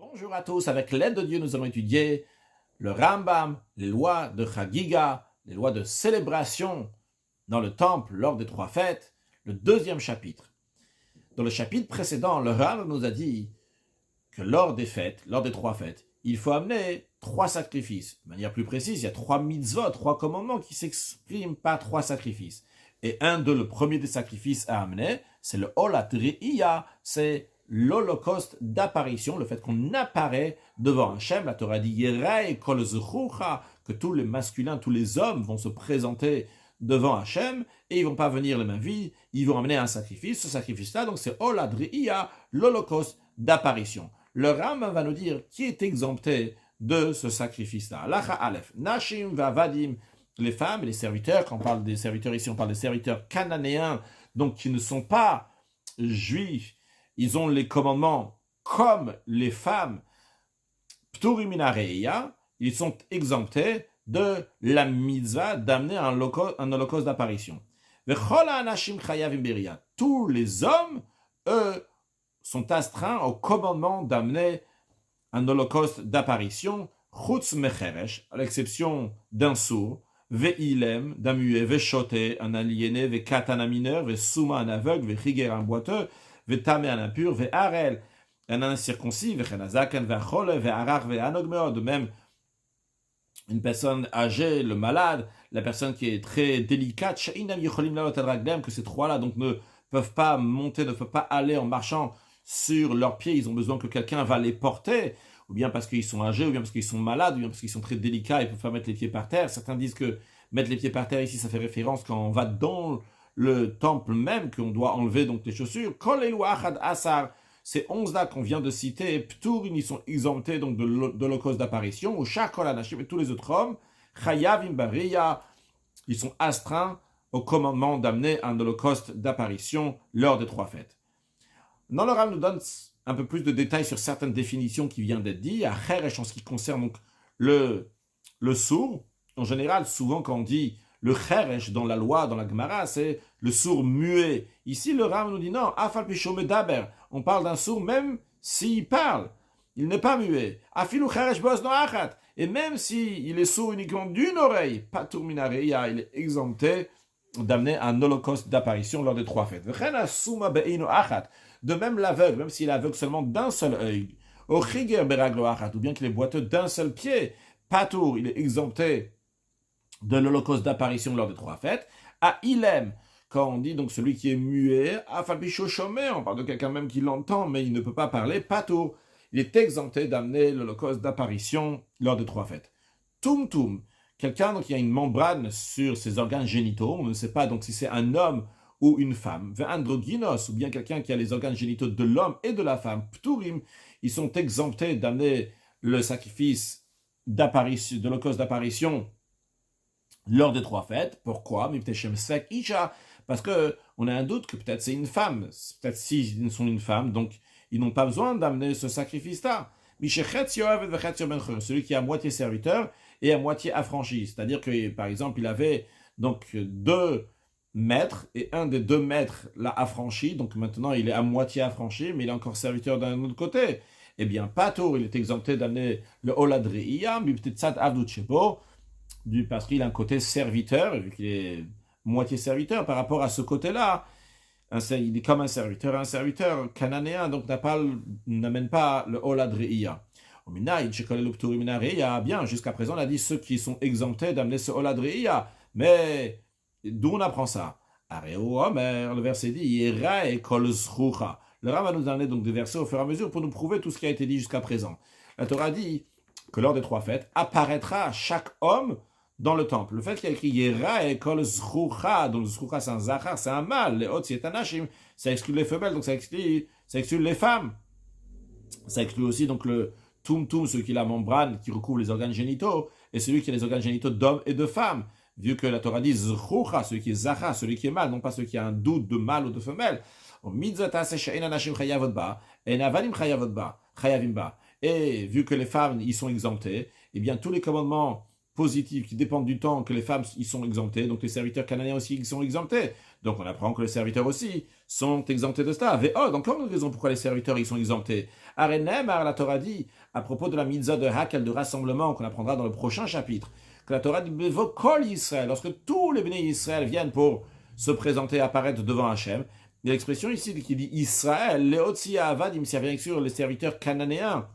Bonjour à tous, avec l'aide de Dieu, nous allons étudier le Rambam, les lois de Chagiga, les lois de célébration dans le temple lors des trois fêtes, le deuxième chapitre. Dans le chapitre précédent, le Rambam nous a dit que lors des fêtes, lors des trois fêtes, il faut amener trois sacrifices. De manière plus précise, il y a trois mitzvot, trois commandements qui s'expriment par trois sacrifices. Et le premier des sacrifices à amener, c'est le Olat Re'iyah, c'est l'holocauste d'apparition, le fait qu'on apparaît devant Hachem. La Torah dit Yerae kol zchucha, que tous les masculins, tous les hommes vont se présenter devant Hachem et ils vont pas venir les mains vides, ils vont amener un sacrifice. Ce sacrifice-là, donc c'est Olat Re'iyah, l'holocauste d'apparition. Le Rambam va nous dire qui est exempté de ce sacrifice-là. Lacha Aleph, Nashim va'avadim, les femmes et les serviteurs. Quand on parle des serviteurs ici, on parle des serviteurs cananéens, donc qui ne sont pas juifs. Ils ont les commandements comme les femmes. Pturim min hare'iyah, ils sont exemptés de la mitzvah d'amener un holocauste d'apparition. V'chol ha'anashim chayavim beria. Tous les hommes, eux, sont astreints au commandement d'amener un holocauste d'apparition, chutz mecheresh, à l'exception d'un sourd, ve'ilem, d'un muet, ve'choté, un aliéné, ve'katan un mineur, ve'souma un aveugle, ve'chiger un boiteux, ve'tamé un impur, ve'arel, un incirconcis, ve'chenazaken, ve'achole, ve'arar, ve'anogmeo, de même une personne âgée, le malade, la personne qui est très délicate, she'inam yicholim la'ot al raglem, que ces trois-là donc ne peuvent pas monter, ne peuvent pas aller en marchant sur leurs pieds, ils ont besoin que quelqu'un va les porter, ou bien parce qu'ils sont âgés, ou bien parce qu'ils sont malades, ou bien parce qu'ils sont très délicats, ils ne peuvent pas mettre les pieds par terre. Certains disent que mettre les pieds par terre ici, ça fait référence quand on va dans le temple même, qu'on doit enlever donc les chaussures. Kol elu achad asar, ces 11 là qu'on vient de citer, pturin, ils sont exemptés donc de l'holocauste d'apparition, ou shakol anashim, et tous les autres hommes, chayavim bariya, ils sont astreints au commandement d'amener un holocauste d'apparition lors des trois fêtes. Dans le Rambam nous donne un peu plus de détails sur certaines définitions qui viennent d'être dites. À Cheresh, en ce qui concerne donc le sourd, en général, souvent quand on dit le Cheresh dans la loi, dans la Gemara, c'est le sourd muet. Ici, le Rambam nous dit non, Afal Pisho Medaber. On parle d'un sourd même s'il parle. Il n'est pas muet. Afilu Cheresh Boz no Achat. Et même s'il est sourd uniquement d'une oreille, Patur min hare'iyah, il est exempté d'amener un holocauste d'apparition lors des trois fêtes. De même l'aveugle, même s'il est aveugle seulement d'un seul œil, ou bien qu'il est boiteux d'un seul pied, patour, il est exempté de l'holocauste d'apparition lors des trois fêtes. À ilem, quand on dit donc celui qui est muet, à fabicho chomé, on parle de quelqu'un même qui l'entend, mais il ne peut pas parler, patour, il est exempté d'amener l'holocauste d'apparition lors des trois fêtes. Tum, quelqu'un qui a une membrane sur ses organes génitaux, on ne sait pas donc si c'est un homme ou une femme, androgynos, ou bien quelqu'un qui a les organes génitaux de l'homme et de la femme, pturim, ils sont exemptés d'amener le sacrifice d'apparition, de l'holocauste d'apparition lors des trois fêtes. Pourquoi? Parce que on a un doute que peut-être c'est une femme, peut-être s'ils sont une femme, donc ils n'ont pas besoin d'amener ce sacrifice-là. Celui qui est à moitié serviteur et à moitié affranchi, c'est-à-dire que par exemple il avait donc 2 mètres et un des 2 mètres l'a affranchi, donc maintenant il est à moitié affranchi, mais il est encore serviteur d'un autre côté. Eh bien, Patour, il est exempté d'amener le Olat Re'iyah, parce qu'il a un côté serviteur, vu qu'il est moitié serviteur par rapport à ce côté-là. Il est comme un serviteur cananéen, donc n'amène pas le Olat Re'iyah. Bien, jusqu'à présent, on a dit ceux qui sont exemptés d'amener ce Olat Re'iyah. Mais d'où on apprend ça? Le verset dit Yera et kol zchucha. Le Rav va nous donner donc des versets au fur et à mesure pour nous prouver tout ce qui a été dit jusqu'à présent. La Torah dit que lors des trois fêtes apparaîtra chaque homme dans le temple. Le fait qu'il y a écrit Yera et kol zchucha, donc zchucha c'est un zachar, c'est un mâle, les autres c'est un anashim, ça exclut les femelles, donc ça exclut les femmes. Ça exclut aussi donc le tum, celui qui a la membrane qui recouvre les organes génitaux, et celui qui a les organes génitaux d'hommes et de femmes. Vu que la Torah dit zchucha, celui qui est zachar, celui qui est mâle, non pas celui qui a un doute de mâle ou de femelle. Et vu que les femmes y sont exemptées, eh bien tous les commandements positifs qui dépendent du temps que les femmes y sont exemptées, donc les serviteurs cananéens aussi y sont exemptés. Donc on apprend que les serviteurs aussi sont exemptés de cela. Ve'od, encore une raison pourquoi les serviteurs ils sont exemptés. Arenemar, la Torah dit, à propos de la mitzvah de Hakel, de rassemblement, qu'on apprendra dans le prochain chapitre, que la Torah dit, Bevokol Israël, lorsque tous les bénis Israël viennent pour se présenter, apparaître devant Hachem. Il y a l'expression ici qui dit Israël, Leotsia Avadim, ça vient sur les serviteurs cananéens.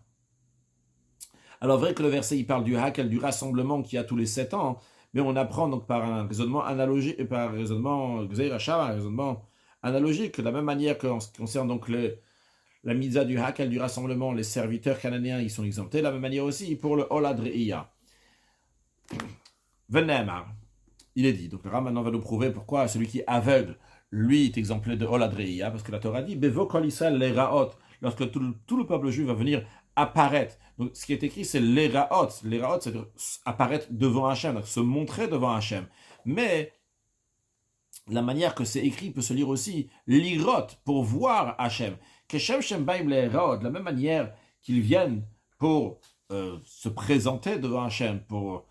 Alors vrai que le verset il parle du Hakel, du rassemblement qui a tous les 7 ans, mais on apprend donc par un raisonnement analogique, par un raisonnement un raisonnement analogique, de la même manière qu'en ce qui concerne donc la mitzvah du Hakel, du rassemblement, les serviteurs cananéens ils sont exemptés, de la même manière aussi pour le Olad Re'iyah. Venemar, il est dit, donc le Ram maintenant va nous prouver pourquoi celui qui est aveugle, lui est exemplé de Olad Re'iyah, parce que la Torah dit Bevo kol Israël les Raot, lorsque tout le peuple juif va venir apparaître. Donc ce qui est écrit c'est les Raot. Les Raot c'est apparaître devant Hachem, donc se montrer devant Hachem. Mais la manière que c'est écrit peut se lire aussi l'irot, pour voir Hachem. Que Shem Shem Baim les Raot, de la même manière qu'ils viennent pour se présenter devant Hachem, pour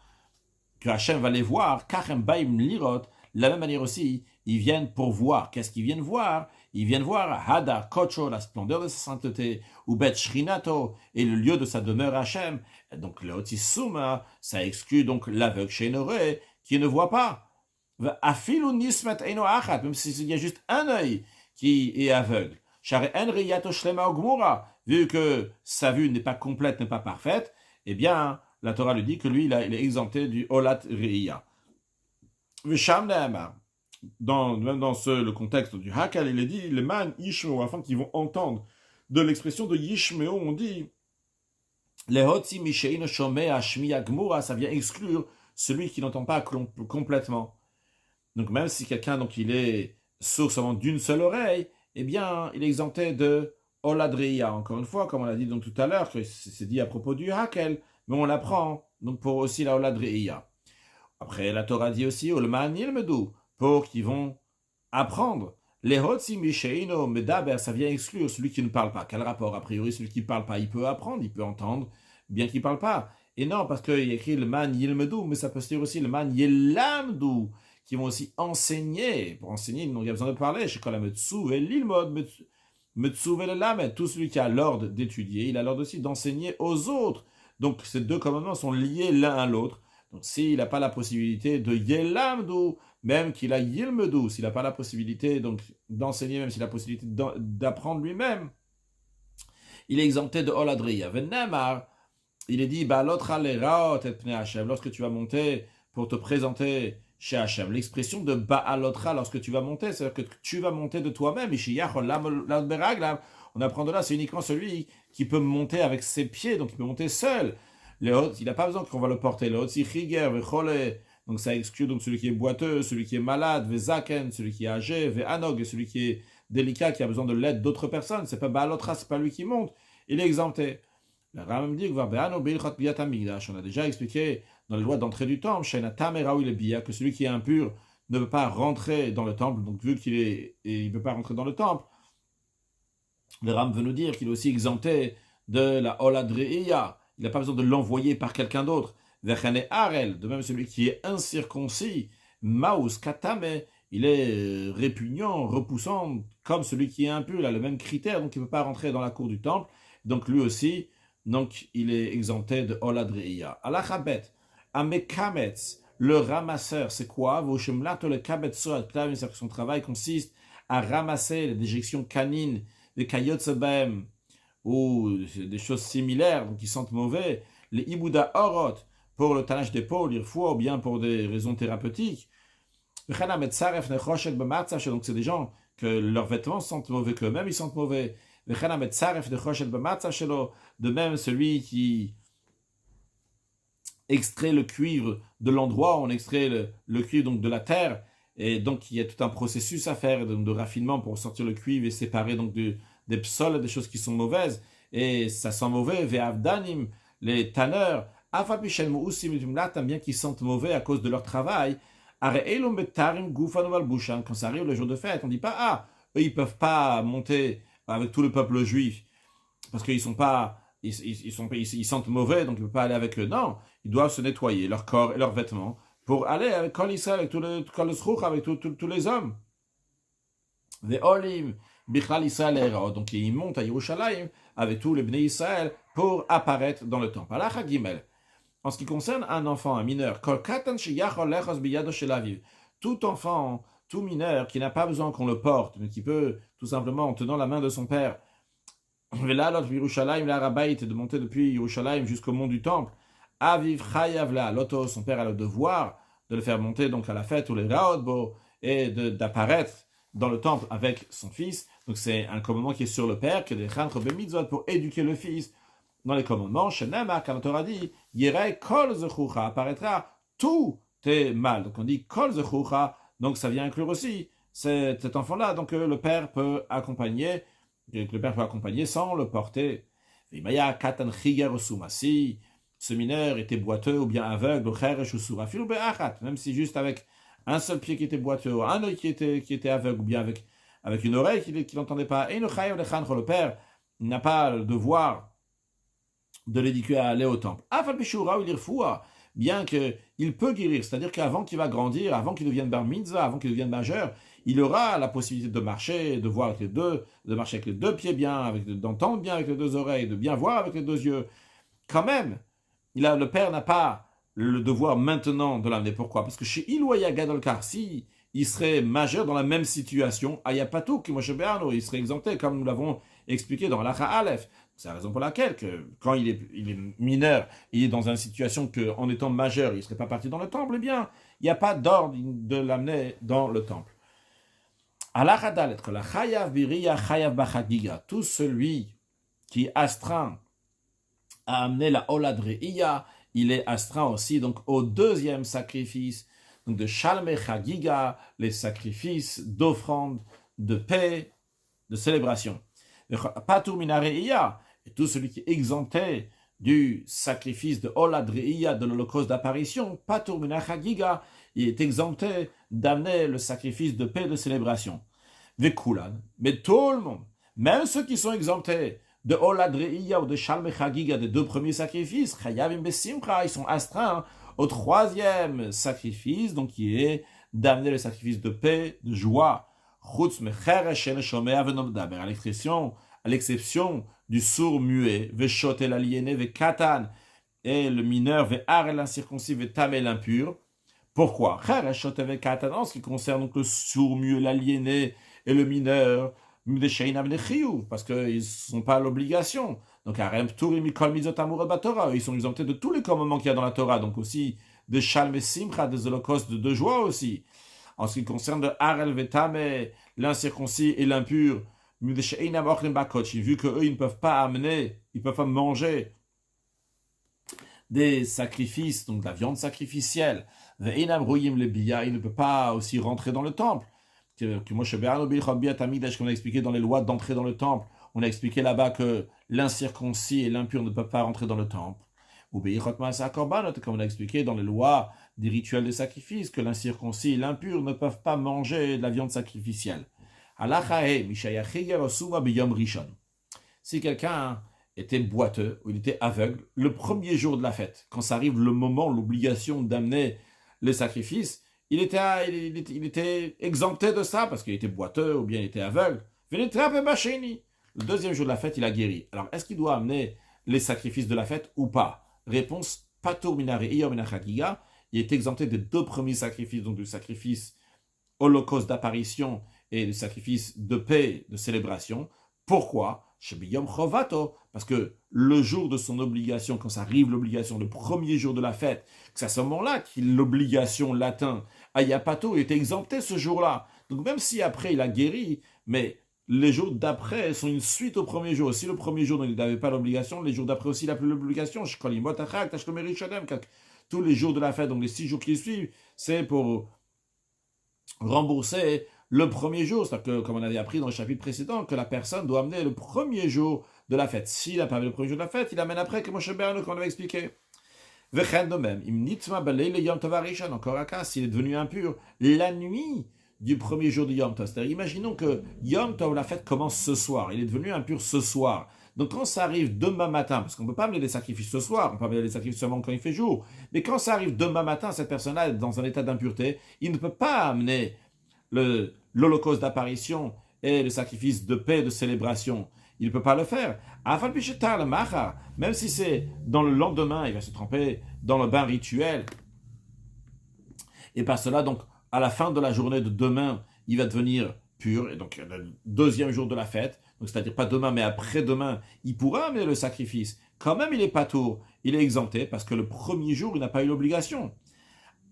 que Hachem va les voir, Kachem Baim l'irot, de la même manière aussi, ils viennent pour voir. Qu'est-ce qu'ils viennent voir? Ils viennent voir Hada, Kocho, la splendeur de sa sainteté, ou Bet Shrinato, et le lieu de sa demeure Hachem. Et donc le Otisuma, ça exclut donc l'aveugle Shenoré, qui ne voit pas. Afilu Nismet Eino Achat, même s'il y a juste un œil qui est aveugle. Share En Riyato Shlema Ogmura, vu que sa vue n'est pas complète, n'est pas parfaite, eh bien, la Torah lui dit que lui, il est exempté du Olat Re'iyah. Visham Ne'amar. Même dans le contexte du Hakel, il est dit, les man Yishmeo, afin qu'ils vont entendre. De l'expression de Yishmeo, on dit, les Hotzi Mishein Shomea Shmiya Gmura, ça vient exclure celui qui n'entend pas complètement. Donc même si quelqu'un, donc il est sourd seulement d'une seule oreille, eh bien, il est exempté de Oladriya. Encore une fois, comme on l'a dit donc tout à l'heure, que c'est dit à propos du Hakel, mais on l'apprend, donc pour aussi la Oladriya. Après, la Torah dit aussi, Olman Yilmedu, pour qu'ils vont apprendre. Les Hotzi Misheino Medaber, ça vient exclure celui qui ne parle pas. Quel rapport? A priori, celui qui ne parle pas, il peut apprendre, il peut entendre, bien qu'il ne parle pas. Et non, parce qu'il y a écrit le man Yilmedu, mais ça peut se dire aussi le man Yelamdu, qui vont aussi enseigner. Pour enseigner, il n'y a besoin de parler. Chez Kola Metsu et l'Ilmod, Metsu et le Lamed, tout celui qui a l'ordre d'étudier, il a l'ordre aussi d'enseigner aux autres. Donc ces deux commandements sont liés l'un à l'autre. Donc s'il n'a pas la possibilité de Yelamdu, même qu'il a Yilmedu, s'il n'a pas la possibilité donc d'enseigner, même s'il a la possibilité d'apprendre lui-même, il est exempté de Oladriya. Venemar, il est dit, lorsque tu vas monter pour te présenter chez Hachem. L'expression de Ba'alotra, lorsque tu vas monter, c'est-à-dire que tu vas monter de toi-même. On apprend de là, c'est uniquement celui qui peut monter avec ses pieds, donc il peut monter seul. Il n'a pas besoin qu'on va le porter. Donc ça exclut donc celui qui est boiteux, celui qui est malade, Vezaken, celui qui est âgé, Ve'anog, celui qui est délicat, qui a besoin de l'aide d'autres personnes. C'est pas Ba'alotra, c'est pas lui qui monte. Il est exempté. Le Rambam dit on a déjà expliqué dans les lois d'entrée du temple, que celui qui est impur ne peut pas rentrer dans le temple, donc vu qu'il ne peut pas rentrer dans le temple, le Ram veut nous dire qu'il est aussi exempté de la Oladriya. Il n'a pas besoin de l'envoyer par quelqu'un d'autre. De même celui qui est incirconcis, Maus Katame, il est répugnant, repoussant, comme celui qui est impur, il a le même critère, donc il ne peut pas rentrer dans la cour du temple. Donc lui aussi, donc il est exempté de Oladriya. Alachabet, Amekametz, le ramasseur, c'est quoi? C'est-à-dire que son travail consiste à ramasser les déjections canines, les kayotzebem, ou des choses similaires, donc qui sentent mauvais, les ibouda orot, pour le tannage d'épaule, ou bien pour des raisons thérapeutiques. Donc c'est des gens que leurs vêtements sentent mauvais, qu'eux-mêmes ils sentent mauvais. De même, celui qui extrait le cuivre de l'endroit où on extrait le cuivre donc de la terre, et donc il y a tout un processus à faire de raffinement pour sortir le cuivre et séparer donc des psols, des choses qui sont mauvaises, et ça sent mauvais. Ve'avdanim, les tanneurs, bien qu'ils sentent mauvais à cause de leur travail. Quand ça arrive le jour de fête, on ne dit pas eux ils peuvent pas monter avec tout le peuple juif parce qu'ils sont pas ils sentent mauvais, donc ils ne peuvent pas aller avec eux. Non, ils doivent se nettoyer leur corps et leurs vêtements pour aller avec Kol Israël, avec tout le srouch, avec tous les hommes. Ve'olim bichlal Israël erod. Donc il monte à Yerushalayim avec tous les Bnei Israël pour apparaître dans le temple. Halacha Gimel. En ce qui concerne un enfant, un mineur, kol katan sheyachol lechos biyado shel aviv. Tout enfant, tout mineur qui n'a pas besoin qu'on le porte, mais qui peut tout simplement en tenant la main de son père, ve'lalot Yerushalayim l'Arabait, de monter depuis Yerushalayim jusqu'au mont du temple. Aviv chayav la loto, son père a le devoir de le faire monter donc à la fête ou les raotbo et d'apparaître dans le temple avec son fils. Donc c'est un commandement qui est sur le père, que des chantre bemitzvot pour éduquer le fils. Dans les commandements, Shenema, quand on aura dit, Yerei kol zechucha, apparaîtra tous tes mâles. Donc on dit kol zechucha, donc ça vient inclure aussi cet enfant-là. Donc le père peut accompagner, sans le porter. Vimaya katan chiger sumasi. Ce mineur était boiteux ou bien aveugle, même si juste avec un seul pied qui était boiteux, un œil qui était aveugle, ou bien avec une oreille qui n'entendait pas. Et le père n'a pas le devoir de l'éduquer à aller au temple. Bien qu'il peut guérir, c'est-à-dire qu'avant qu'il va grandir, avant qu'il devienne bar mitzvah, avant qu'il devienne majeur, il aura la possibilité de marcher, de voir avec les deux, de marcher avec les deux pieds bien, d'entendre bien avec les deux oreilles, de bien voir avec les deux yeux. Quand même, le père n'a pas le devoir maintenant de l'amener. Pourquoi? Parce que chez Iloya Gadolkar, si il serait majeur dans la même situation, Ayapatou, il serait exempté, comme nous l'avons expliqué dans l'Acha Aleph. C'est la raison pour laquelle, quand il est mineur, il est dans une situation qu'en étant majeur, il ne serait pas parti dans le temple, eh bien, il n'y a pas d'ordre de l'amener dans le temple. Alacha Dalet, que la Chayav Biriya Chayav Bachagiga, tout celui qui astreint à amener la Oladreiya, il est astreint aussi donc au deuxième sacrifice, donc de Shalmei Chagiga, les sacrifices d'offrande, de paix, de célébration. Patur Minareiya, et tout celui qui est exempté du sacrifice de Oladreiya, de l'holocauste d'apparition, Patur Minachagiga, il est exempté d'amener le sacrifice de paix, de célébration. Vekulan, mais tout le monde, même ceux qui sont exemptés de Oladreiya ou de Shalmei Chagiga, des deux premiers sacrifices, Chayavim Besimcha, ils sont astreints au troisième sacrifice, donc qui est d'amener le sacrifice de paix, de joie, Chutz Mecheresh Shene Shomea Venomdaber, à l'exception du sourd muet, Veshot el aliéné, Vekatan, et le mineur, Ve'ar el incirconcis, Vetam el impur. Pourquoi? Cheresh Shot Vekatan, en ce qui concerne donc le sourd muet, l'aliéné et le mineur, parce qu'ils ne sont pas à l'obligation. Donc, ils sont exemptés de tous les commandements qu'il y a dans la Torah, donc aussi de Shalmei Simcha, des holocaustes de joie aussi. En ce qui concerne le Harel Vetame, l'incirconcis et l'impur, vu qu'eux, ils ne peuvent pas amener, ils ne peuvent pas manger des sacrifices, donc de la viande sacrificielle. Ils ne peuvent pas aussi rentrer dans le temple. Qu'on a expliqué dans les lois d'entrer dans le temple, on a expliqué là-bas que l'incirconcis et l'impur ne peuvent pas rentrer dans le temple. Ou comme on a expliqué dans les lois des rituels de sacrifice, que l'incirconcis et l'impur ne peuvent pas manger de la viande sacrificielle. Si quelqu'un était boiteux ou il était aveugle, le premier jour de la fête, quand ça arrive le moment, l'obligation d'amener les sacrifices, il était exempté de ça parce qu'il était boiteux ou bien il était aveugle. Le deuxième jour de la fête, il a guéri. Alors, est-ce qu'il doit amener les sacrifices de la fête ou pas? Réponse, Patur Minareiya Minachagiga, il est exempté des deux premiers sacrifices, donc du sacrifice holocauste d'apparition et du sacrifice de paix, de célébration. Pourquoi? Parce que le jour de son obligation, quand ça arrive l'obligation, le premier jour de la fête, c'est à ce moment-là que l'obligation l'atteint. Ayapato était exempté ce jour-là. Donc même si après il a guéri, mais les jours d'après sont une suite au premier jour. Si le premier jour il n'avait pas l'obligation, les jours d'après aussi il n'a plus l'obligation. Tous les jours de la fête, donc les 6 jours qui suivent, c'est pour rembourser le premier jour. C'est-à-dire que, comme on avait appris dans le chapitre précédent, que la personne doit amener le premier jour de la fête. S'il n'a pas amené le premier jour de la fête, il amène après, comme Moshe Berno qu'on avait expliqué. De même, encore un cas, s'il est devenu impur, la nuit du premier jour de Yom Tov. C'est-à-dire, imaginons que Yom Tov, la fête commence ce soir, il est devenu impur ce soir. Donc quand ça arrive demain matin, parce qu'on ne peut pas amener les sacrifices ce soir, on peut amener les sacrifices seulement quand il fait jour, mais quand ça arrive demain matin, cette personne-là est dans un état d'impureté, il ne peut pas amener l'holocauste d'apparition et le sacrifice de paix, de célébration, il ne peut pas le faire. Même si c'est dans le lendemain, il va se tremper dans le bain rituel. Et par cela, donc, à la fin de la journée de demain, il va devenir pur. Et donc, le deuxième jour de la fête, donc c'est-à-dire pas demain, mais après-demain, il pourra amener le sacrifice. Quand même, il est patour, il est exempté, parce que le premier jour, il n'a pas eu l'obligation.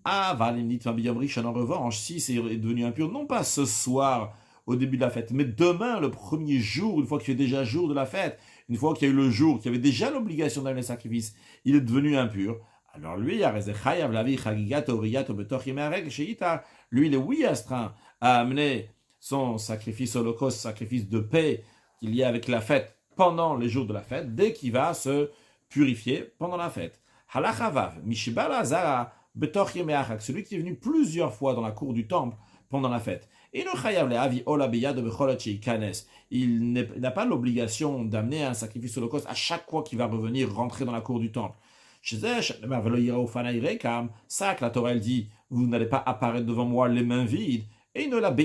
Ah, en revanche, si c'est devenu impur, non pas ce soir, au début de la fête, mais demain, le premier jour, une fois qu'il fait déjà jour de la fête, une fois qu'il y a eu le jour, qu'il y avait déjà l'obligation d'amener le sacrifice, il est devenu impur. Alors lui, lui, il est oui astreint à amener son sacrifice holocauste, sacrifice de paix qu'il y a avec la fête pendant les jours de la fête, dès qu'il va se purifier pendant la fête. Halachavav, Mishibala Zara, celui qui est venu plusieurs fois dans la cour du temple pendant la fête. Il n'a pas l'obligation d'amener un sacrifice holocauste à chaque fois qu'il va revenir rentrer dans la cour du temple. Ça que la Torah elle dit, vous n'allez pas apparaître devant moi les mains vides. Et il ne l'a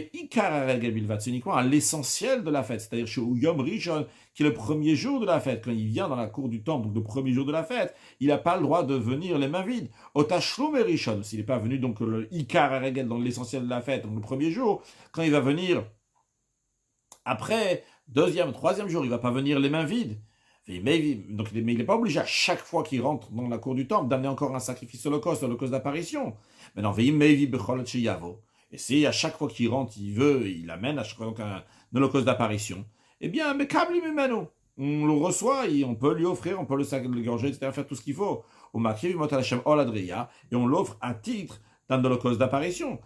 c'est uniquement à l'essentiel de la fête, c'est-à-dire chez Yom Rishon, qui est le premier jour de la fête. Quand il vient dans la cour du temple, donc le premier jour de la fête, il n'a pas le droit de venir les mains vides. Otashloum et Rishon, s'il n'est pas venu donc le Ikar Regel dans l'essentiel de la fête, donc le premier jour, quand il va venir après, deuxième, troisième jour, il ne va pas venir les mains vides. Mais il n'est pas obligé à chaque fois qu'il rentre dans la cour du temple d'amener encore un sacrifice holocauste d'apparition. Mais non, et si à chaque fois qu'il rentre, il amène à chaque fois donc un holocauste d'apparition, eh bien, on le reçoit, et on peut lui offrir, on peut le gorger, etc., faire tout ce qu'il faut. Et on l'offre à titre d'un holocauste d'apparition.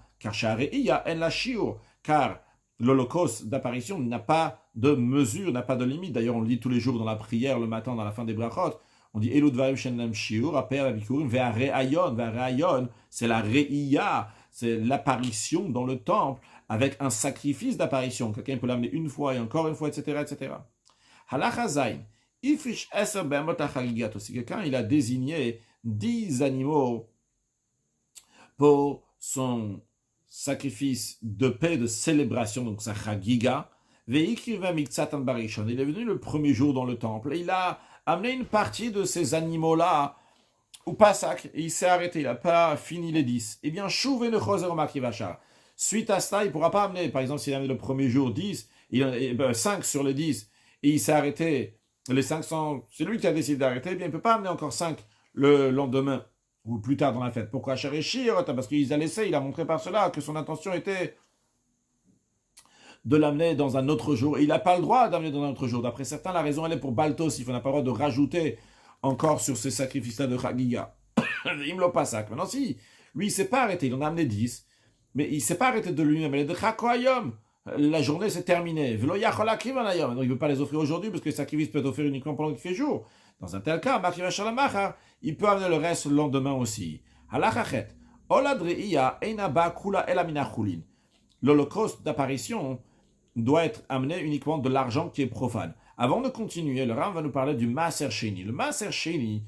Car l'holocauste d'apparition n'a pas de mesure, n'a pas de limite. D'ailleurs, on le dit tous les jours dans la prière, le matin, dans la fin des brachot. On dit Elud Varim Shenam Shiur, Aper Abikurim, Ve'areayon. Ve'areayon, c'est la Re'iya, c'est l'apparition dans le temple avec un sacrifice d'apparition. Quelqu'un peut l'amener une fois et encore une fois, etc., etc. Halacha Zayin. Ifish Eser Be'amot HaChagigat. Si quelqu'un il a désigné 10 animaux pour son sacrifice de paix, de célébration, donc sa chagiga, il est venu le premier jour dans le temple, et il a amené une partie de ces animaux-là au Passak, et il s'est arrêté, il n'a pas fini les 10. Eh bien, suite à cela, il ne pourra pas amener, par exemple, s'il a amené le premier jour 10, 5 sur les 10, et il s'est arrêté, les 5 sont, c'est lui qui a décidé d'arrêter, eh bien, il ne peut pas amener encore 5 le lendemain, ou plus tard dans la fête. Pourquoi parce qu'il a laissé, il a montré par cela que son intention était de l'amener dans un autre jour. Et il n'a pas le droit d'amener dans un autre jour. D'après certains, la raison, elle est pour Baltos. Il n'a pas le droit de rajouter encore sur ces sacrifices-là de Chagiga. Il me l'a pas ça. Maintenant, si, lui, il ne s'est pas arrêté. Il en a amené 10. Mais il ne s'est pas arrêté de lui-même. Il est de Chakoayom. La journée, c'est terminé. Donc, il ne veut pas les offrir aujourd'hui parce que les sacrifices peuvent être offerts uniquement pendant qu'il fait jour. Dans un tel cas, il peut amener le reste le lendemain aussi. L'holocauste d'apparition doit être amené uniquement de l'argent qui est profane. Avant de continuer, le Ram va nous parler du Maaser Sheni. Le Maaser Sheni,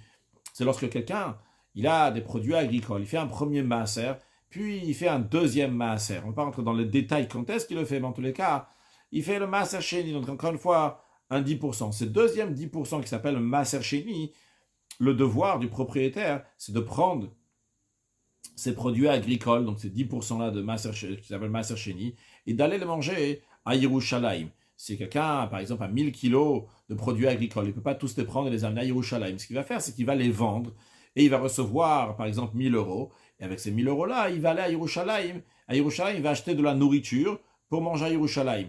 c'est lorsque quelqu'un il a des produits agricoles, il fait un premier Maaser, puis il fait un deuxième Maaser. On ne va pas rentrer dans les détails quand est-ce qu'il le fait, mais en tous les cas, il fait le Maaser Sheni, donc encore une fois, un 10%. Ce deuxième 10% qui s'appelle le Maaser Sheni, le devoir du propriétaire, c'est de prendre ces produits agricoles, donc ces 10%-là de Maaser, qui s'appelle Maaser Sheni, et d'aller les manger à Yerushalayim. Si quelqu'un, par exemple, a 1000 kilos de produits agricoles, il ne peut pas tous les prendre et les amener à Yerushalayim. Ce qu'il va faire, c'est qu'il va les vendre, et il va recevoir, par exemple, 1000 euros, et avec ces 1000 euros-là, il va aller à Yerushalayim. À Yerushalayim, il va acheter de la nourriture pour manger à Yerushalayim.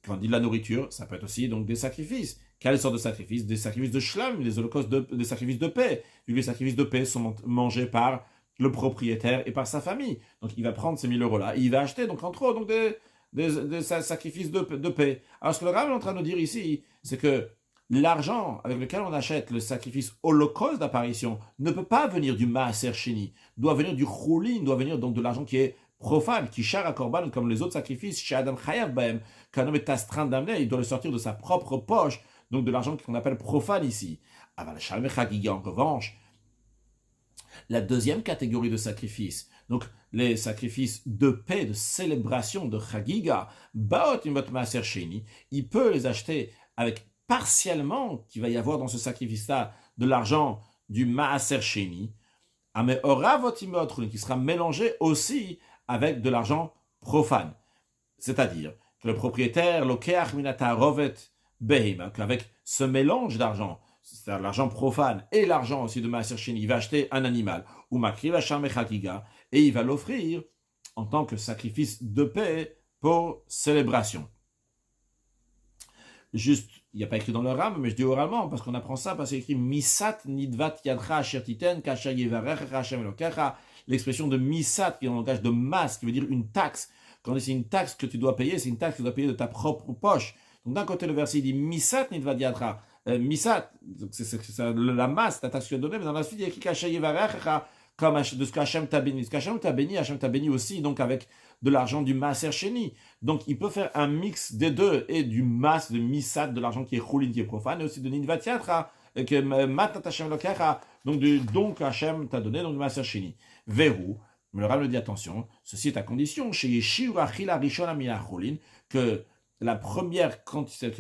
Quand on dit de la nourriture, ça peut être aussi donc des sacrifices. Quelles sortes de sacrifices? Des sacrifices de shlam, des holocaustes, des sacrifices de paix. Vu que les sacrifices de paix sont mangés par le propriétaire et par sa famille. Donc il va prendre ces 1000 euros-là et il va acheter, donc entre autres, donc des sacrifices de paix. Alors ce que le Rav est en train de nous dire ici, c'est que l'argent avec lequel on achète le sacrifice holocauste d'apparition ne peut pas venir du Maaser Sheni, doit venir du Choulin, doit venir donc de l'argent qui est profane, qui char à Korban, comme les autres sacrifices, chez Adam Chayav Bahem, qu'un homme est astreint d'amener, il doit le sortir de sa propre poche, donc de l'argent qu'on appelle profane ici. Aval Shalmei Chagiga, en revanche, la deuxième catégorie de sacrifice, donc les sacrifices de paix, de célébration, de chagiga, baot imot maaser sheni, il peut les acheter avec partiellement, qu'il va y avoir dans ce sacrifice-là, de l'argent du maaser sheni, mais oravot imot chulin, qui sera mélangé aussi avec de l'argent profane. C'est-à-dire que le propriétaire, lokeach minata rovet behema, qu'avec ce mélange d'argent, c'est-à-dire l'argent profane et l'argent aussi de maaser sheni, il va acheter un animal, ou makriv hachar mechagiga, et il va l'offrir en tant que sacrifice de paix pour célébration. Juste, il n'y a pas écrit dans le Ram, mais je dis oralement, parce qu'on apprend ça, parce qu'il y a écrit Misat nidvat yadcha asher titen kasher yevarecha Hashem elokecha, l'expression de Misat, qui est en langage de masse, qui veut dire une taxe. Quand c'est une taxe que tu dois payer, c'est une taxe que tu dois payer de ta propre poche. Donc d'un côté, le verset dit Misat nidvat yadcha, Misat, c'est la masse, la taxe que tu as donnée, mais dans la suite, il y a écrit kasher yevarecha, comme de ce qu'Hachem t'a béni. Ce qu'Hachem t'a béni aussi, donc avec de l'argent du maaser sheni. Donc il peut faire un mix des deux, et du mas, de misat, de l'argent qui est choulin, qui est profane, et aussi de nidvat yatra, que matat Hashem lokecha, donc du don qu'Hachem t'a donné, donc du maaser sheni. Verou, le Rav me dit attention, ceci est à condition, chez Yeshiur achila rishona mina choulin, que la première quantité,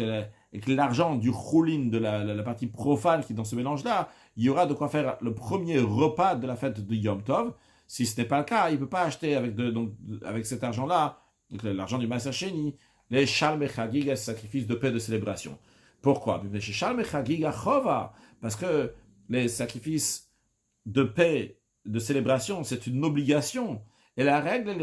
et que l'argent du choulin, de la partie profane qui est dans ce mélange-là, il y aura de quoi faire le premier repas de la fête de Yom Tov. Si ce n'est pas le cas, il ne peut pas acheter avec cet argent-là, donc l'argent du maaser sheni, les shalmei chagiga, sacrifices de paix de célébration. Pourquoi? Parce que les sacrifices de paix de célébration, c'est une obligation. Et la règle,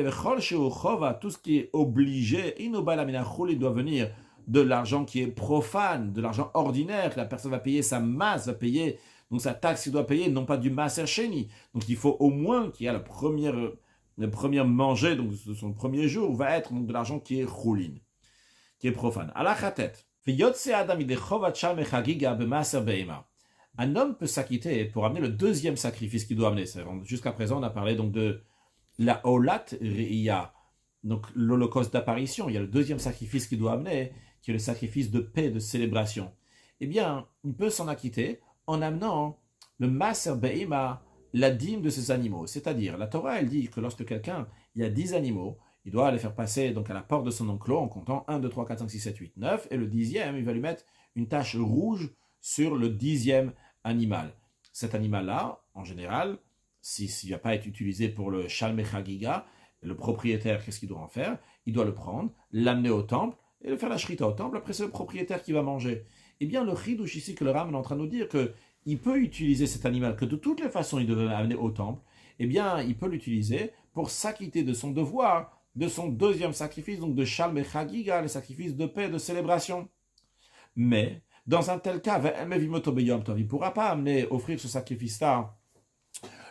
tout ce qui est obligé, il doit venir de l'argent qui est profane, de l'argent ordinaire, que la personne va payer sa masse, va payer, donc sa taxe qu'il doit payer, non pas du maaser sheni. Donc il faut au moins qu'il y ait le premier manger, donc son premier jour, va être donc de l'argent qui est choulin, qui est profane. À la chatet. Un homme peut s'acquitter pour amener le deuxième sacrifice qu'il doit amener. Jusqu'à présent, on a parlé donc de la olat riya, donc l'holocauste d'apparition. Il y a le deuxième sacrifice qu'il doit amener, qui est le sacrifice de paix, de célébration. Eh bien, il peut s'en acquitter en amenant le maaser be'ima, la dîme de ces animaux. C'est-à-dire, la Torah, elle dit que lorsque il y a 10 animaux, il doit les faire passer donc à la porte de son enclos en comptant 1, 2, 3, 4, 5, 6, 7, 8, 9, et le 10e, il va lui mettre une tache rouge sur le 10e animal. Cet animal-là, en général, s'il ne va pas être utilisé pour le shalmei chagiga, le propriétaire, qu'est-ce qu'il doit en faire? Il doit le prendre, l'amener au temple, et le faire la shrita au temple, après c'est le propriétaire qui va manger. Eh bien, le chidouche ici que le Ram est en train de nous dire qu'il peut utiliser cet animal, que de toutes les façons il devait amener au temple, eh bien, il peut l'utiliser pour s'acquitter de son devoir, de son deuxième sacrifice, donc de shalmei chagiga, le sacrifice de paix, de célébration. Mais, dans un tel cas, il ne pourra pas offrir ce sacrifice-là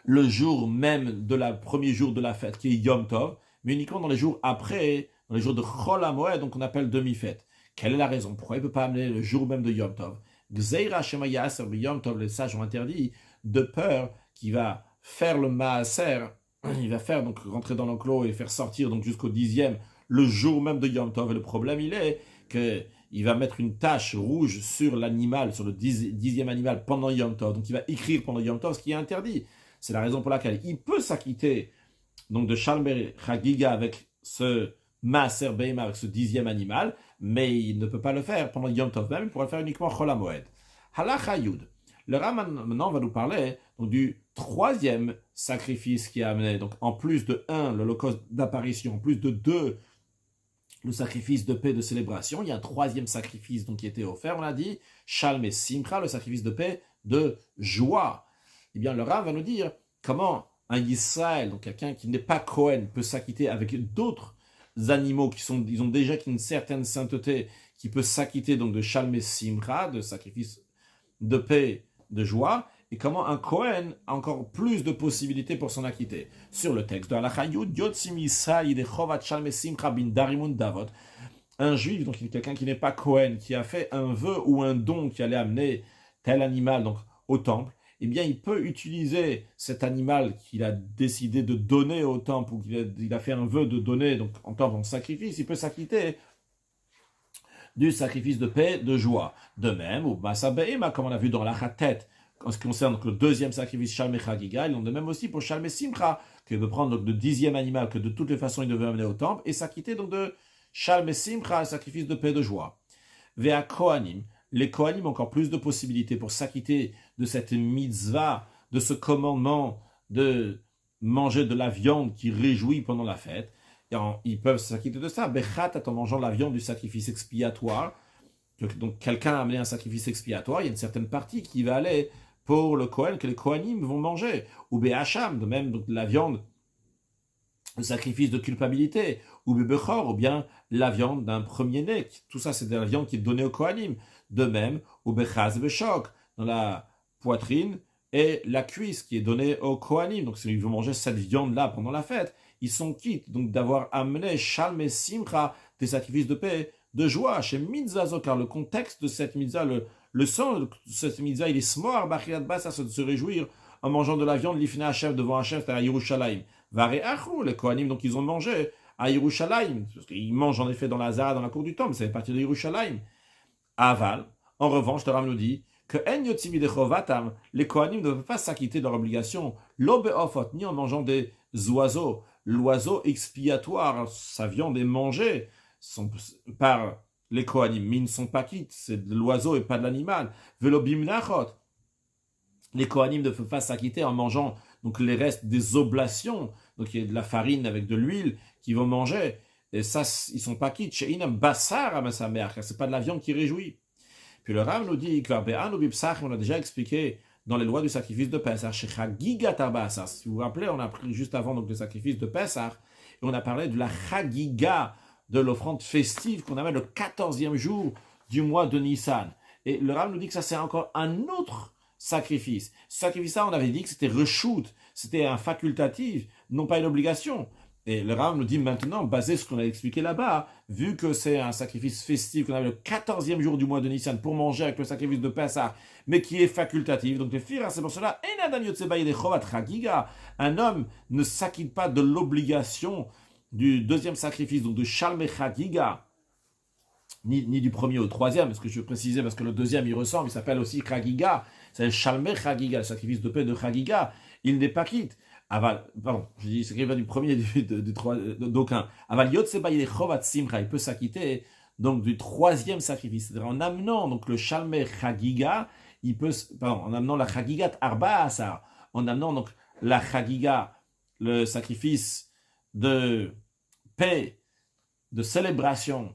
le jour même premier jour de la fête, qui est Yom Tov, mais uniquement dans les jours après, dans les jours de Chol HaMoed, donc on appelle demi-fête. Quelle est la raison? Pourquoi il ne peut pas amener le jour même de Yom Tov? Gzeira Shema Yasser Yom Tov, les sages ont interdit, de peur qu'il va faire le maaser, il va faire donc rentrer dans l'enclos et faire sortir donc jusqu'au 10e, le jour même de Yom Tov. Et le problème, il est qu'il va mettre une tache rouge sur l'animal, sur le 10e animal pendant Yom Tov. Donc il va écrire pendant Yom Tov, ce qui est interdit. C'est la raison pour laquelle il peut s'acquitter donc de shalmei chagiga avec ce maaser be'ima, avec ce 10e animal, mais il ne peut pas le faire pendant Yom Tov même, il pourra le faire uniquement Chol HaMoed. Halacha Yud. Le Raman maintenant va nous parler donc, du troisième sacrifice qui est amené. Donc en plus de 1, l'holocauste d'apparition, en plus de 2, le sacrifice de paix de célébration, il y a un troisième sacrifice donc, qui était offert, on a dit, shalmei simcha, le sacrifice de paix de joie. Eh bien, le Rav va nous dire comment un Israël, donc quelqu'un qui n'est pas Kohen, peut s'acquitter avec d'autres animaux ils ont déjà une certaine sainteté, qui peut s'acquitter donc de shalmei simcha, de sacrifice de paix, de joie, et comment un Kohen a encore plus de possibilités pour s'en acquitter. Sur le texte de Halacha Yud, Yotzim Yisrael Yidechovat Shalmei Simcha bin Darimun Davot, un juif, donc quelqu'un qui n'est pas Kohen, qui a fait un vœu ou un don qui allait amener tel animal donc au temple, eh bien il peut utiliser cet animal qu'il a décidé de donner au temple, ou qu'il a fait un vœu de donner donc en tant que sacrifice, il peut s'acquitter du sacrifice de paix, de joie. De même, ou Masa Be'ema, comme on a vu dans la Chatet, en ce qui concerne donc, le deuxième sacrifice, Shalmei Chagiga, il en est même aussi pour Shalmei Simcha, qu'il veut prendre donc, le 10e animal que de toutes les façons il devait amener au temple, et s'acquitter donc de Shalmei Simcha, le sacrifice de paix de joie. Vea Kohanim, les Kohanim ont encore plus de possibilités pour s'acquitter de cette mitzvah, de ce commandement de manger de la viande qui réjouit pendant la fête. Et ils peuvent s'acquitter de ça. Bechat, en mangeant la viande du sacrifice expiatoire. Donc quelqu'un a amené un sacrifice expiatoire, il y a une certaine partie qui va aller pour le Kohen, que les Kohanim vont manger. Ou Behacham, de même donc, la viande, le sacrifice de culpabilité. Ou Bebechor, ou bien la viande d'un premier-né. Tout ça, c'est de la viande qui est donnée aux Kohanim. De même, ou Bechaz Beshok, dans la poitrine et la cuisse qui est donnée aux Kohanim. Donc, s'ils vont manger cette viande-là pendant la fête, ils sont quittes donc d'avoir amené Shalmei Simcha, des sacrifices de paix, de joie chez Mitzvah, car le contexte de cette mitzvah, le sens de cette mitzvah, il est smor, bachiyat basa, de se réjouir en mangeant de la viande, l'ifne Hachem, devant Hachem, c'est à Yerushalayim. Vare achou, les Kohanim, donc ils ont mangé à Yerushalayim, parce qu'ils mangent en effet dans la Zara, dans la cour du temple, ça fait partie de Yerushalayim. Aval, en revanche, le Ram nous dit que en yotzimi de chovatam, les Kohanim ne peuvent pas s'acquitter de leur obligation, l'obeofot, ni en mangeant des oiseaux. L'oiseau expiatoire, sa viande est mangée par les Kohanim, mais ils ne sont pas quittes, c'est de l'oiseau et pas de l'animal. Velo bimnachot, les Kohanim ne peuvent pas s'acquitter en mangeant donc les restes des oblations, donc il y a de la farine avec de l'huile qu'ils vont manger, et ça, ils ne sont pas quittes. Chez Inam Bassar à Massamer, car ce n'est pas de la viande qui réjouit. Puis le Rav nous dit, on a déjà expliqué dans les lois du sacrifice de Pessah, si vous vous rappelez, on a pris juste avant donc, le sacrifice de Pessah, et on a parlé de la Chagiga, de l'offrande festive qu'on avait le 14e jour du mois de Nissan. Et le Rav nous dit que ça c'est encore un autre sacrifice. Ce sacrifice-là, on avait dit que c'était reshoot, c'était un facultatif, non pas une obligation. Et le Rav nous dit maintenant, basé sur ce qu'on a expliqué là-bas, vu que c'est un sacrifice festif qu'on avait le 14e jour du mois de Nissan pour manger avec le sacrifice de Pessah, mais qui est facultatif, donc le fir, c'est pour cela, un homme ne s'acquitte pas de l'obligation du deuxième sacrifice, donc de Shalmei Chagiga, ni du premier au troisième, parce que je précisais, parce que le deuxième il ressemble, il s'appelle aussi Chagiga, c'est Shalmei Chagiga, le sacrifice de paix de Chagiga, il n'est pas quitte. Aval, pardon, je dis c'est du premier d'aucun. Aval Yotseba il Chovat Simcha, il peut s'acquitter donc du troisième sacrifice, c'est-à-dire en amenant donc le Shalmei Chagiga, il peut, pardon, en amenant la Chagigat Arba Asar, en amenant donc la Chagiga, le sacrifice de paix, de célébration,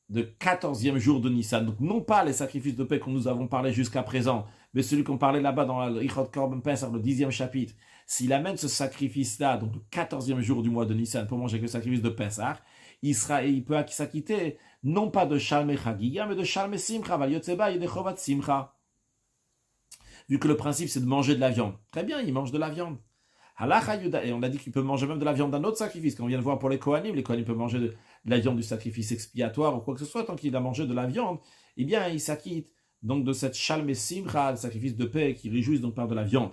de 14e jour de Nissan. Donc non pas les sacrifices de paix que nous avons parlé jusqu'à présent, mais celui qu'on parlait là-bas dans le Ichot Korban Pesach, le 10e chapitre. S'il amène ce sacrifice-là, donc le 14e jour du mois de Nissan, pour manger avec le sacrifice de Pesach, il peut s'acquitter non pas de Shalmei Chagiga, mais de Shalmei Simcha, Val Yotzeba et de Chovat Simcha. Vu que le principe c'est de manger de la viande. Très bien, il mange de la viande. Et on a dit qu'il peut manger même de la viande d'un autre sacrifice. Quand on vient de voir pour les Kohanim peuvent manger de la viande du sacrifice expiatoire ou quoi que ce soit. Tant qu'il a mangé de la viande, eh bien, il s'acquitte donc de cette Shalmei Simcha, le sacrifice de paix qui réjouit donc par de la viande.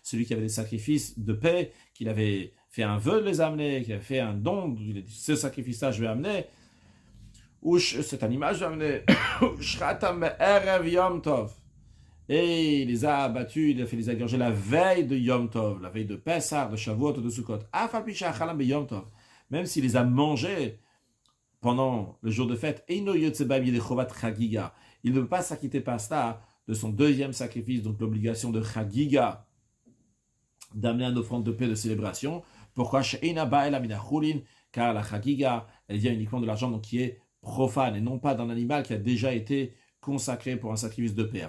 Celui qui avait des sacrifices de paix, qu'il avait fait un vœu de les amener, qu'il avait fait un don, il a dit ce sacrifice-là je vais amener, ou cet animal je vais amener, et il les a abattus, il a fait les égorger la veille de Yom Tov, la veille de Pessah, de Shavuot, de Sukkot. Même s'il les a mangés pendant le jour de fête, il ne peut pas s'acquitter par ça de son deuxième sacrifice, donc l'obligation de Chagiga, d'amener une offrande de paix de célébration. Pourquoi? Car la Chagiga, elle vient uniquement de l'argent donc qui est profane et non pas d'un animal qui a déjà été consacré pour un sacrifice de paix.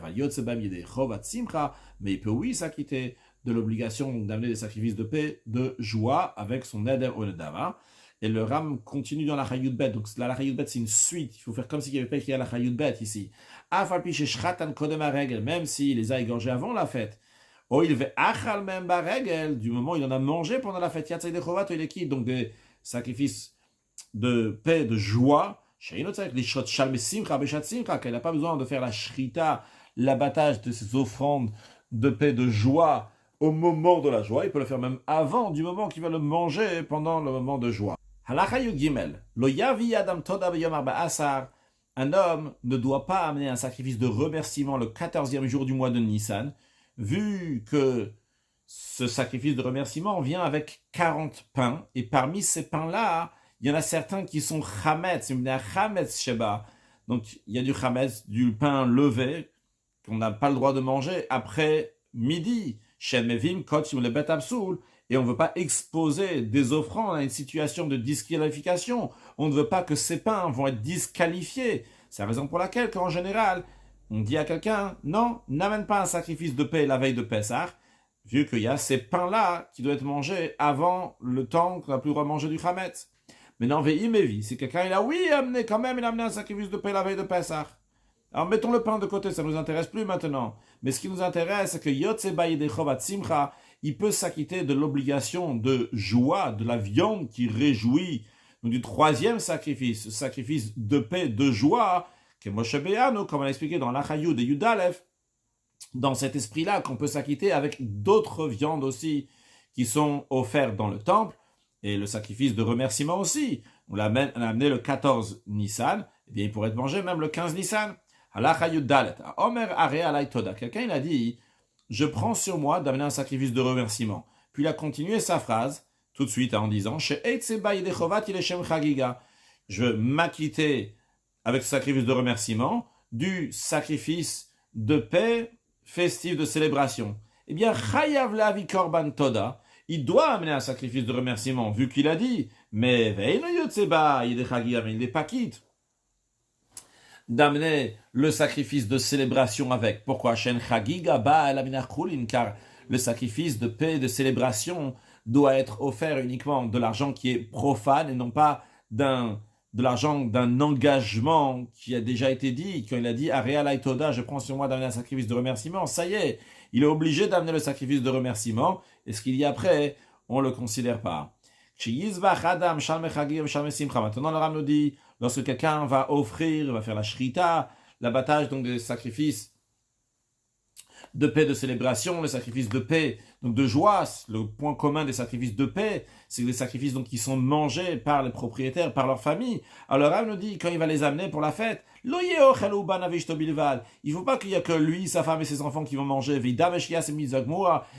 Mais il peut oui s'acquitter de l'obligation d'amener des sacrifices de paix de joie avec son neder ou nedava. Et le Ram continue dans la Chayut Bet. Donc la Chayut Bet c'est une suite. Il faut faire comme s'il n'y avait pas écrit la Chayut Bet ici. Même s'il les a égorgés avant la fête. Du moment où il en a mangé pendant la fête. Donc des sacrifices de paix, de joie. Qu'il n'a pas besoin de faire la shrita, l'abattage de ces offrandes de paix, de joie au moment de la joie. Il peut le faire même avant, du moment qu'il va le manger pendant le moment de joie. Halakha Yud Gimel. Lo yavi adam toda b'yom arba'asar un homme ne doit pas amener un sacrifice de remerciement le 14e jour du mois de Nissan, vu que ce sacrifice de remerciement vient avec 40 pains, et parmi ces pains-là, il y en a certains qui sont chametz, chametz sheba. Donc il y a du chametz, du pain levé, qu'on n'a pas le droit de manger après midi, chez Mevim, Kot, le Bet Absoul, et on ne veut pas exposer des offrandes à une situation de disqualification. On ne veut pas que ces pains vont être disqualifiés. C'est la raison pour laquelle, qu'en général, on dit à quelqu'un, non, n'amène pas un sacrifice de paix la veille de Pessah, vu qu'il y a ces pains-là qui doivent être mangés avant le temps qu'on n'a plus le droit de manger du Hametz. Maintenant, Ve'imevi, si quelqu'un il a, oui, amené quand même, il a amené un sacrifice de paix la veille de Pessah. Alors mettons le pain de côté, ça ne nous intéresse plus maintenant. Mais ce qui nous intéresse, c'est que Yotze Bayidechov Simcha, il peut s'acquitter de l'obligation de joie, de la viande qui réjouit, donc du troisième sacrifice, sacrifice de paix, de joie, que Moshe Beyano, comme on l'a expliqué dans l'Achayou de Yudalef, dans cet esprit-là qu'on peut s'acquitter avec d'autres viandes aussi qui sont offertes dans le temple, et le sacrifice de remerciement aussi. On l'a amené le 14 Nissan, et bien il pourrait être mangé même le 15 Nissan. L'Achayou Dalet, Omer Are Alay Toda. Quelqu'un il a dit, je prends sur moi d'amener un sacrifice de remerciement. Puis il a continué sa phrase, tout de suite en disant, je veux m'acquitter avec ce sacrifice de remerciement du sacrifice de paix festif de célébration. Eh bien, Chayav Lavi Korban Toda, il doit amener un sacrifice de remerciement, vu qu'il a dit, mais il n'est pas quitte d'amener le sacrifice de célébration avec. Pourquoi? Car le sacrifice de paix et de célébration doit être offert uniquement de l'argent qui est profane et non pas de l'argent d'un engagement qui a déjà été dit. Quand il a dit Areal Aitoda, je prends sur moi d'amener un sacrifice de remerciement, ça y est, il est obligé d'amener le sacrifice de remerciement, et ce qu'il y a après, on ne le considère pas. Maintenant, le Ram nous dit, lorsque quelqu'un va offrir, va faire la shrita, l'abattage donc des sacrifices de paix, de célébration, les sacrifices de paix, donc de joie, le point commun des sacrifices de paix, c'est des sacrifices donc qui sont mangés par les propriétaires, par leur famille. Alors Rav nous dit, quand il va les amener pour la fête, il ne faut pas qu'il y a que lui, sa femme et ses enfants qui vont manger.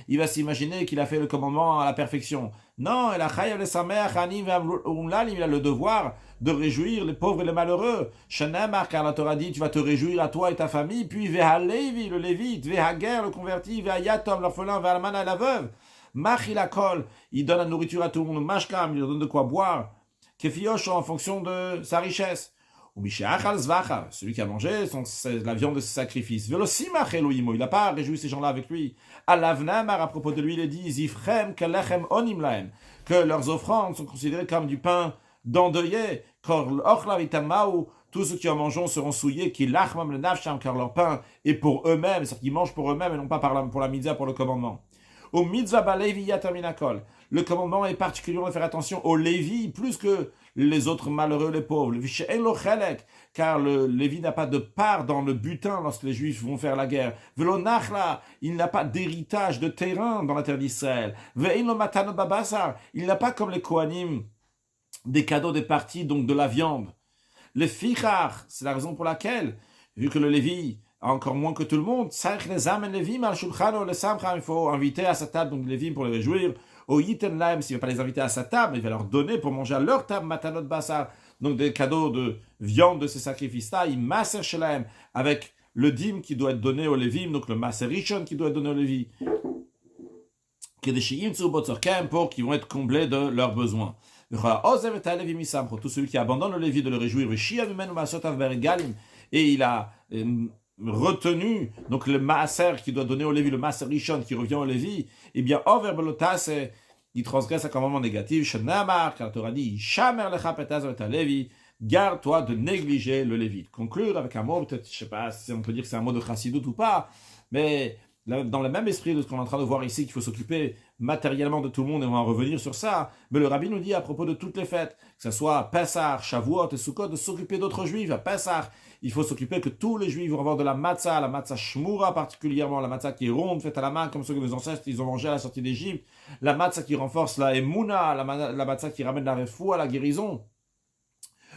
Il va s'imaginer qu'il a fait le commandement à la perfection. Non, il a le devoir de réjouir les pauvres et les malheureux. Car la Torah dit, tu vas te réjouir à toi et ta famille, puis Levi, le lévite, Vehager, le converti, Vehayatom, l'orphelin, Vehalmana, la veuve. Machilakol, il donne la nourriture à tout le monde, Mashkam, il leur donne de quoi boire. Kefiosh, en fonction de sa richesse. Ou Mishéachal Zvacha, celui qui a mangé c'est la viande de ce sacrifice. Velosimach Elohimo, il n'a pas réjoui ces gens-là avec lui. Alavnamar, à propos de lui, il est dit, Zifrem Kelechem Onim Laem, que leurs offrandes sont considérées comme du pain d'endeuillé. Kor Ochla Vitamaou, tous ceux qui en mangeront seront souillés, qui lachmam le nafsham, car leur pain est pour eux-mêmes, c'est-à-dire qu'ils mangent pour eux-mêmes et non pas pour la mitzvah, pour le commandement. Au mitzvah balevi yataminakol. Le commandement est particulièrement de faire attention aux Lévi plus que les autres malheureux, les pauvres. Car le Lévi n'a pas de part dans le butin lorsque les Juifs vont faire la guerre. Velo nachla, il n'a pas d'héritage de terrain dans la terre d'Israël. Ve'ino matano babasar, il n'a pas comme les Kohanim des cadeaux des parties, donc de la viande. Les fichar, c'est la raison pour laquelle, vu que le Lévi encore moins que tout le monde, il faut inviter à sa table donc les Lévim pour les réjouir. Au Yiten Laim, s'il ne va pas les inviter à sa table, il va leur donner pour manger à leur table matanot basar, donc des cadeaux de viande de ces sacrifices-là, il maser shelaim, avec le dîme qui doit être donné aux Lévim, donc le maser rishon qui doit être donné aux Lévi, pour qu'ils vont être comblés de leurs besoins. Pour tous ceux qui abandonnent le Lévi de le réjouir, et il a retenu donc le maaser qui doit donner au Lévi, le maaser rishon qui revient au Lévi, eh bien over belotas il transgresse un commandement négatif. Shenamar, car la Torah dit shamer lecha petaz et Lévi, garde-toi de négliger le Lévi. Conclure avec un mot, peut-être, je sais pas si on peut dire que c'est un mot de chassidoute ou pas, mais dans le même esprit de ce qu'on est en train de voir ici, qu'il faut s'occuper matériellement de tout le monde, et on va en revenir sur ça, mais le Rabbi nous dit à propos de toutes les fêtes, que ce soit Pessah, Shavuot et Sukkot, de s'occuper d'autres juifs. À Pessah, il faut s'occuper que tous les juifs vont avoir de la matzah shmura particulièrement, la matzah qui est ronde, faite à la main, comme ceux que nos ancêtres ils ont mangé à la sortie d'Égypte, la matzah qui renforce la emuna, la matzah qui ramène la refoua, la guérison.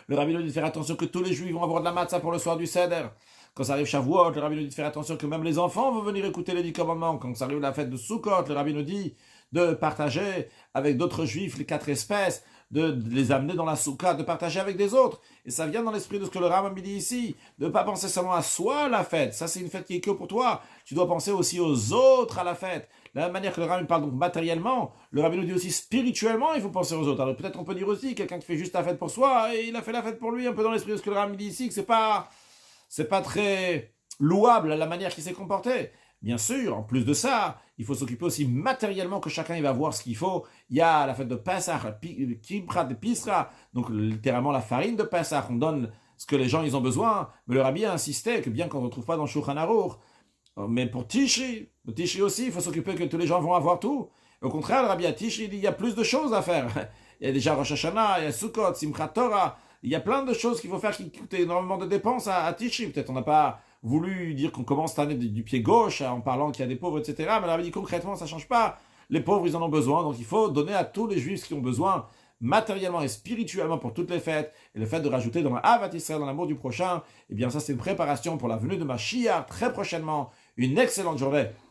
Le rabbi nous dit de faire attention que tous les juifs vont avoir de la matzah pour le soir du Seder. Quand ça arrive Shavuot, le rabbi nous dit de faire attention que même les enfants vont venir écouter les 10 commandements. Quand ça arrive la fête de Sukkot, le rabbi nous dit de partager avec d'autres juifs les 4 espèces, de les amener dans la soukha, de partager avec des autres. Et ça vient dans l'esprit de ce que le Rambam dit ici, de ne pas penser seulement à soi la fête. Ça, c'est une fête qui est que pour toi. Tu dois penser aussi aux autres à la fête. De la même manière que le Rambam parle donc matériellement, le Rambam nous dit aussi spirituellement, il faut penser aux autres. Alors peut-être on peut dire aussi, quelqu'un qui fait juste la fête pour soi, et il a fait la fête pour lui, un peu dans l'esprit de ce que le Rambam dit ici, que c'est pas très louable la manière qu'il s'est comporté. Bien sûr, en plus de ça, il faut s'occuper aussi matériellement que chacun il va voir ce qu'il faut. Il y a la fête de Pesach, Kibra de Pisra, donc littéralement la farine de Pesach. On donne ce que les gens ils ont besoin. Mais le rabbi a insisté que bien qu'on ne retrouve pas dans Shulchan Aruch, mais pour Tishri aussi, il faut s'occuper que tous les gens vont avoir tout. Au contraire, le rabbi à Tishri dit il y a plus de choses à faire. Il y a déjà Rosh Hashanah, il y a Sukkot, Simchat Torah. Il y a plein de choses qu'il faut faire qui coûtent énormément de dépenses à Tishri. Peut-être on n'a pas voulu dire qu'on commence cette année du pied gauche en parlant qu'il y a des pauvres, etc. Mais la Rabbi dit concrètement, ça ne change pas. Les pauvres, ils en ont besoin. Donc il faut donner à tous les juifs qui ont besoin matériellement et spirituellement pour toutes les fêtes. Et le fait de rajouter dans Ahavat Israël, dans l'amour du prochain, eh bien ça c'est une préparation pour la venue de Mashiach très prochainement. Une excellente journée